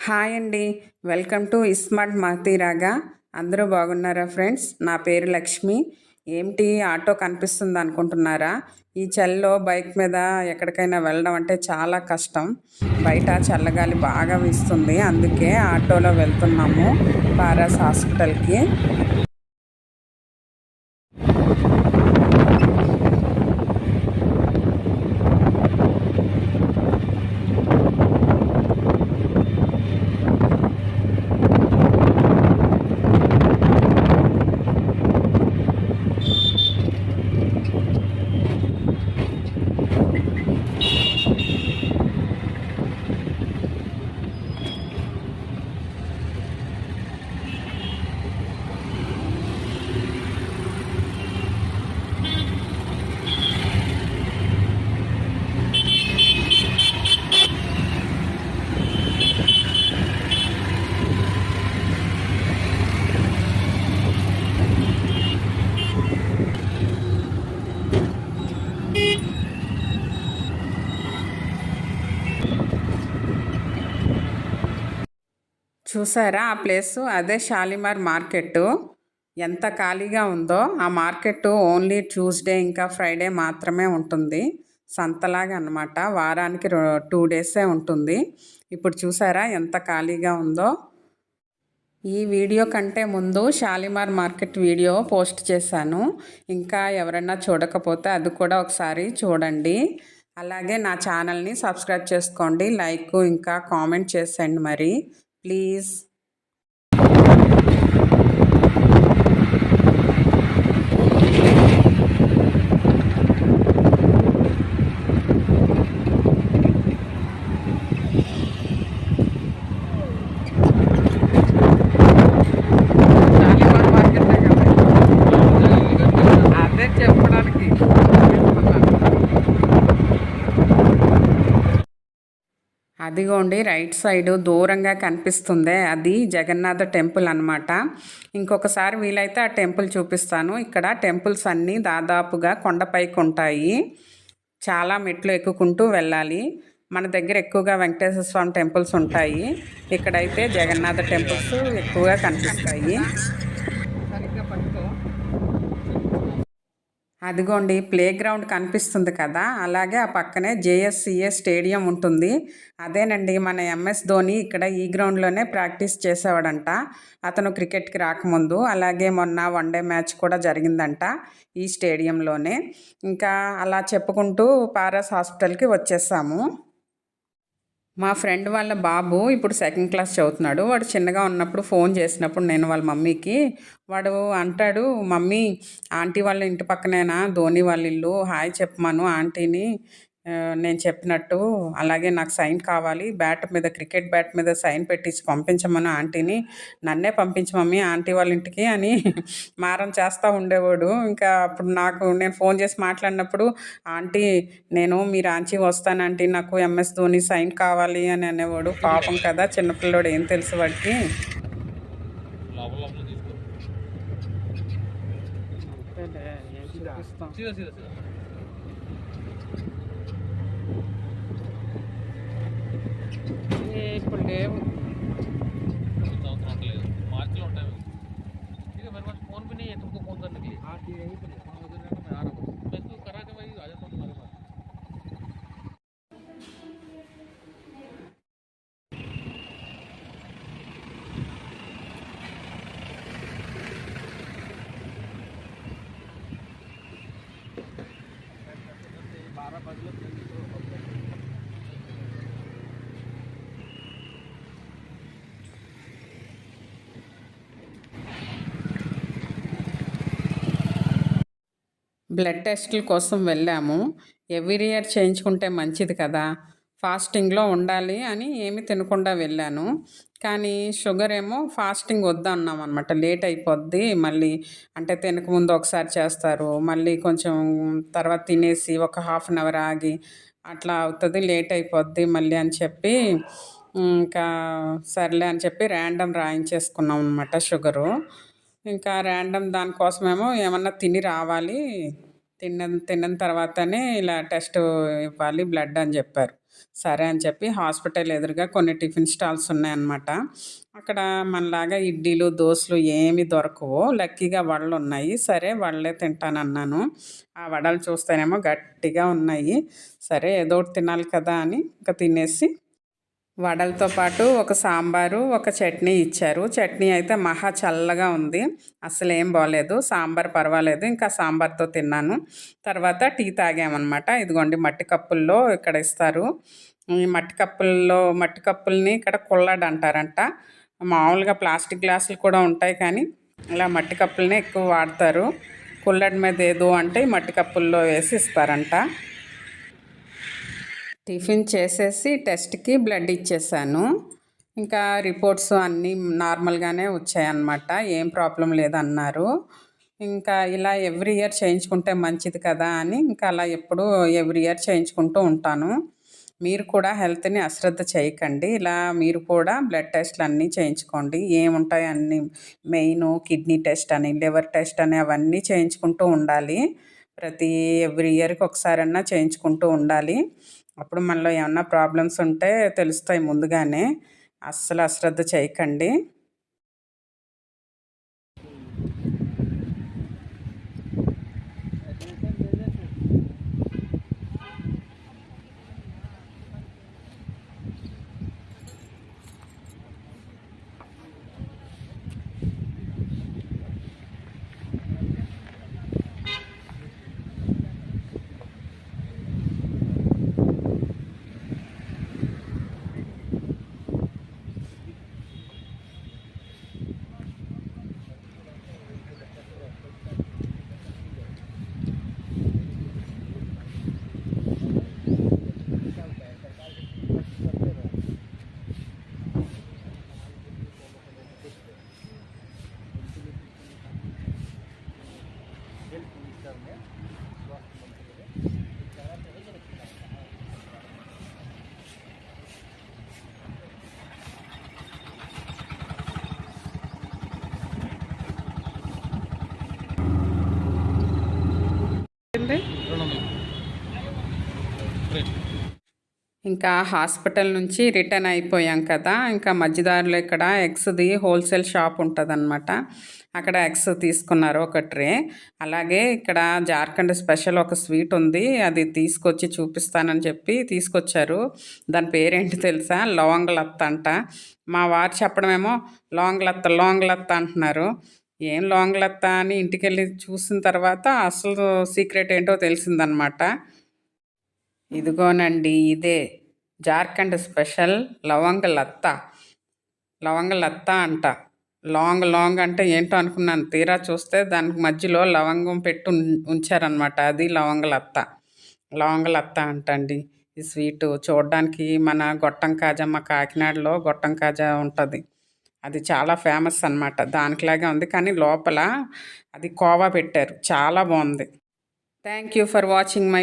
Hi అండి. Welcome to iSmart Mahathiraga. అందరూ బాగున్నారా ఫ్రెండ్స్? నా పేరు లక్ష్మి. ఏమిటి ఆటో కనిపిస్తుంది అనుకుంటున్నారా? ఈ చలిలో బైక్ మీద ఎక్కడికైనా వెళ్ళడం అంటే చాలా కష్టం. బయట చల్లగాలి బాగా వీస్తుంది, అందుకే ఆటోలో వెళ్తున్నాము పారాస్ హాస్పిటల్కి. చూసారా ఆ ప్లేసు? అదే షాలిమార్ మార్కెట్. ఎంత ఖాళీగా ఉందో. ఆ మార్కెట్ ఓన్లీ ట్యూస్డే ఇంకా ఫ్రైడే మాత్రమే ఉంటుంది. సంతలాగా అన్నమాట. వారానికి 2 డేసే ఉంటుంది. ఇప్పుడు చూసారా ఎంత ఖాళీగా ఉందో. ఈ వీడియో కంటే ముందు షాలిమార్ మార్కెట్ వీడియో పోస్ట్ చేశాను. ఇంకా ఎవరైనా చూడకపోతే అది కూడా ఒకసారి చూడండి. అలాగే నా ఛానల్ని సబ్స్క్రైబ్ చేసుకోండి, లైక్ ఇంకా కామెంట్ చేసేయండి మరి ప్లీజ్. అదే చెప్పడానికి అదిగోండి రైట్ సైడ్ దూరంగా కనిపిస్తుంది, అది జగన్నాథ టెంపుల్ అనమాట. ఇంకొకసారి వీలైతే ఆ టెంపుల్ చూపిస్తాను. ఇక్కడ టెంపుల్స్ అన్నీ దాదాపుగా కొండపైకి ఉంటాయి. చాలా మెట్లు ఎక్కుకుంటూ వెళ్ళాలి. మన దగ్గర ఎక్కువగా వెంకటేశ్వర స్వామి టెంపుల్స్ ఉంటాయి, ఇక్కడైతే జగన్నాథ టెంపుల్స్ ఎక్కువగా కనిపిస్తాయి. అదిగోండి ప్లే గ్రౌండ్ కనిపిస్తుంది కదా, అలాగే ఆ పక్కనే జేఎస్సిఏ స్టేడియం ఉంటుంది. అదేనండి మన ఎంఎస్ ధోని ఇక్కడ ఈ గ్రౌండ్లోనే ప్రాక్టీస్ చేసేవాడంట అతను క్రికెట్కి రాకముందు. అలాగే మొన్న వన్డే మ్యాచ్ కూడా జరిగిందంట ఈ స్టేడియంలోనే. ఇంకా అలా చెప్పుకుంటూ పారస్ హాస్పిటల్కి వచ్చేసాము. మా ఫ్రెండ్ వాళ్ళ బాబు ఇప్పుడు 2nd క్లాస్ చదువుతున్నాడు. వాడు చిన్నగా ఉన్నప్పుడు ఫోన్ చేసినప్పుడు నేను వాళ్ళ మమ్మీకి, వాడు అంటాడు, మమ్మీ ఆంటీ వాళ్ళ ఇంటి పక్కనేనా ధోని వాళ్ళ ఇల్లు, హాయ్ చెప్పమను ఆంటీని నేను చెప్పినట్టు. అలాగే నాకు సైన్ కావాలి, బ్యాట్ మీద క్రికెట్ బ్యాట్ మీద సైన్ పెట్టించి పంపించమను ఆంటీని, నన్నే పంపించు మమ్మీ ఆంటీ వాళ్ళ ఇంటికి అని మారం చేస్తూ ఉండేవాడు. ఇంకా అప్పుడు నేను ఫోన్ చేసి మాట్లాడినప్పుడు, ఆంటీ నేను మీ రాంచీ వస్తాను ఆంటీ, నాకు ఎంఎస్ ధోని సైన్ కావాలి అని అనేవాడు. పాపం కదా చిన్నపిల్లడు, ఏం తెలుసు వాడికి. ఇప్పుడు లేవు మార్చిలో ఉంటాయి. ठीक है मेरे पास फ़ोन भी नहीं है तुमको फ़ोन करने के लिए। हाँ ठीक है यही तो मैं आ रहा हूँ, मैं तो करा के वही आ जाता हूँ तुम्हारे पास। బ్లడ్ టెస్టుల కోసం వెళ్ళాము. ఎవ్రీ ఇయర్ చేయించుకుంటే మంచిది కదా, ఫాస్టింగ్లో ఉండాలి అని ఏమి తినకుండా వెళ్ళాను. కానీ షుగర్ ఏమో ఫాస్టింగ్ వద్దన్నాం అనమాట. లేట్ అయిపోద్ది మళ్ళీ, అంటే తినకముందు ఒకసారి చేస్తారు, మళ్ళీ కొంచెం తర్వాత తినేసి ఒక హాఫ్ అన్ అవర్ ఆగి అట్లా అవుతుంది, లేట్ అయిపోద్ది మళ్ళీ అని చెప్పి ఇంకా సర్లే అని చెప్పి ర్యాండమ్ రాయించేసుకున్నాం అనమాట షుగరు. ఇంకా ర్యాండమ్ దానికోసమేమో ఏమన్నా తిని రావాలి, తిన్న తర్వాతనే ఇలా టెస్ట్ ఇవ్వాలి బ్లడ్ అని చెప్పారు. సరే అని చెప్పి హాస్పిటల్ ఎదురుగా కొన్ని టిఫిన్ స్టాల్స్ ఉన్నాయన్నమాట. అక్కడ మనలాగా ఇడ్లీలు, దోసలు ఏమి దొరకవు. లక్కీగా వడలు ఉన్నాయి. సరే వడలే తింటానన్నాను. ఆ వడలు చూస్తేనేమో గట్టిగా ఉన్నాయి. సరే ఏదో ఒకటి తినాలి కదా అని ఇంకా తినేసి వడలతో పాటు ఒక సాంబారు, ఒక చట్నీ ఇచ్చారు. చట్నీ అయితే మహా చల్లగా ఉంది. అస్సలేం బాలేదు. సాంబార్ పర్వాలేదు. ఇంకా సాంబార్తో తిన్నాను. తర్వాత టీ తాగామన్నమాట. ఇదిగోండి మట్టి కప్పుల్లో ఇక్కడ ఇస్తారు. ఈ మట్టి కప్పుల్ని ఇక్కడ కుల్లడ్ అంటారంట. మామూలుగా ప్లాస్టిక్ గ్లాసులు కూడా ఉంటాయి కానీ ఇలా మట్టి కప్పులనే ఎక్కువ వాడతారు. కుల్లడ్ మీద ఏదో అంటే ఈ మట్టి కప్పుల్లో వేసి ఇస్తారంట. టిఫిన్ చేసేసి టెస్ట్కి బ్లడ్ ఇచ్చేసాను. ఇంకా రిపోర్ట్స్ అన్నీ నార్మల్గానే వచ్చాయన్నమాట. ఏం ప్రాబ్లం లేదన్నారు. ఇంకా ఇలా ఎవ్రీ ఇయర్ చేయించుకుంటే మంచిది కదా అని ఇంకా అలా ఎప్పుడూ ఎవ్రీ ఇయర్ చేయించుకుంటూ ఉంటాను. మీరు కూడా హెల్త్ని అశ్రద్ధ చేయకండి. ఇలా మీరు కూడా బ్లడ్ టెస్ట్లు అన్నీ చేయించుకోండి. ఏముంటాయి అన్నీ మెయిన్ కిడ్నీ టెస్ట్ అని, లివర్ టెస్ట్ అని అవన్నీ చేయించుకుంటూ ఉండాలి. ఎవ్రీ ఇయర్కి ఒకసారన్నా చేయించుకుంటూ ఉండాలి. అప్పుడు మనలో ఏమన్నా ప్రాబ్లమ్స్ ఉంటే తెలుస్తాయి ముందుగానే. అస్సలు అశ్రద్ధ చేయకండి. ఇంకా హాస్పిటల్ నుంచి రిటర్న్ అయిపోయాం కదా. ఇంకా మధ్యదారిలో ఇక్కడ ఎగ్స్ది హోల్సేల్ షాప్ ఉంటుందన్నమాట. అక్కడ ఎగ్స్ తీసుకున్నారు ఒక ట్రే. అలాగే ఇక్కడ జార్ఖండ్ స్పెషల్ ఒక స్వీట్ ఉంది, అది తీసుకొచ్చి చూపిస్తానని చెప్పి తీసుకొచ్చారు. దాని పేరేంటి తెలుసా? లవంగలత్త అంట. మా వారు చెప్పడమేమో లాంగ్లత్త అంటున్నారు. ఏం లాంగ్లత్త అని ఇంటికి వెళ్ళి చూసిన తర్వాత అసలు సీక్రెట్ ఏంటో తెలిసిందనమాట. ఇదిగోనండి ఇదే జార్ఖండ్ స్పెషల్ లవంగలత్త అంట. లాంగ్ అంటే ఏంటో అనుకున్నాను. తీరా చూస్తే దానికి మధ్యలో లవంగం పెట్టి ఉంచారనమాట. అది లవంగలత్త అంటండి ఈ స్వీటు. చూడడానికి మన గొట్టం కాజా, మా కాకినాడలో గొట్టం కాజా ఉంటుంది, అది చాలా ఫేమస్ అనమాట. దానికిలాగే ఉంది కానీ లోపల అది కోవా పెట్టారు. చాలా బాగుంది. Thank you for watching my